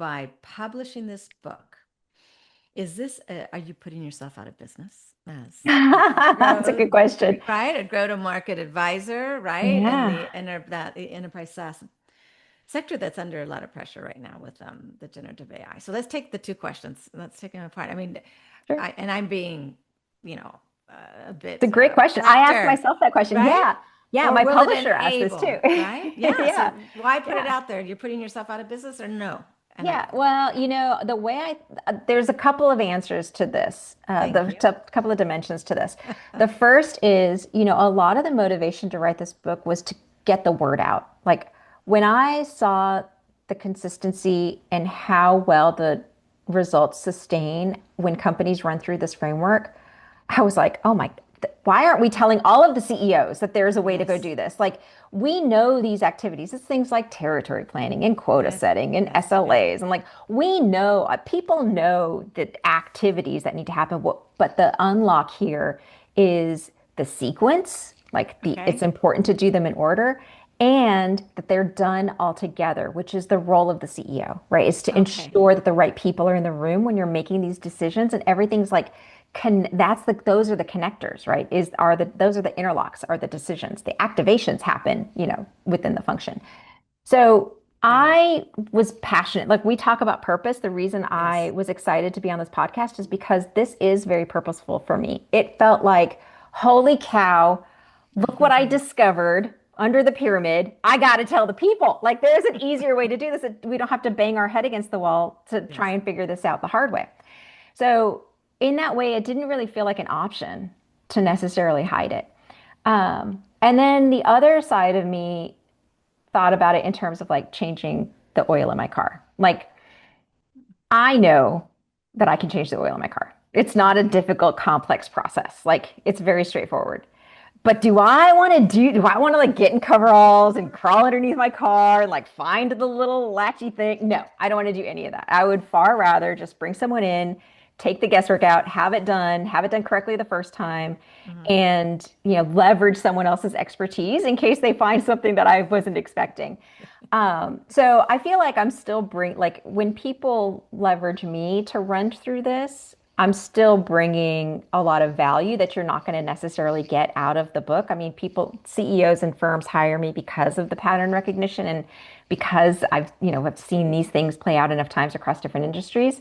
by publishing this book, are you putting yourself out of business as That's a growth, good question. right? A go-to-market advisor, right? And Yeah. the enterprise SaaS sector that's under a lot of pressure right now with the generative AI. So let's take the two questions. Let's take them apart. I mean, Sure. I'm being, you know, a It's a bit great question. I asked protector, myself that question. right? Yeah. Yeah. Or My will it publisher asked this too. enable, right? Yeah. Yeah. So why put it Yeah. out there? You're putting yourself out of business or no? And Yeah, well, the way there's a couple of answers to this, thank you. couple of dimensions to this. The first is, a lot of the motivation to write this book was to get the word out. Like when I saw the consistency and how well the results sustain when companies run through this framework, I was like, oh my, why aren't we telling all of the CEOs that there's a way to go Yes. do this? Like, we know these activities. It's things like territory planning and quota Yes. setting and Yes. Yes. SLAs. And like, we know, people know the activities that need to happen. But the unlock here is the sequence, it's Okay. important to do them in order and that they're done all together, which is the role of the CEO, right? Is to Okay. ensure that the right people are in the room when you're making these decisions and everything's like those are the connectors, right? Those are the interlocks, are the decisions. The activations happen, within the function. So Got it. I was passionate. Like we talk about purpose. The reason I Yes. was excited to be on this podcast is because this is very purposeful for me. It felt like, holy cow, look what I discovered under the pyramid. I got to tell the people. Like there's an easier way to do this. We don't have to bang our head against the wall to try Yes. and figure this out the hard way. So in that way, it didn't really feel like an option to necessarily hide it. And then the other side of me thought about it in terms of like changing the oil in my car. Like I know that I can change the oil in my car. It's not a difficult, complex process. Like it's very straightforward. But do I want to like get in coveralls and crawl underneath my car and like find the little latchy thing? No, I don't want to do any of that. I would far rather just bring someone in, take the guesswork out, have it done correctly the first time, Mhm. and leverage someone else's expertise in case they find something that I wasn't expecting. So I feel like I'm still like when people leverage me to run through this, I'm still bringing a lot of value that you're not going to necessarily get out of the book. I mean, CEOs and firms hire me because of the pattern recognition and because I've seen these things play out enough times across different industries.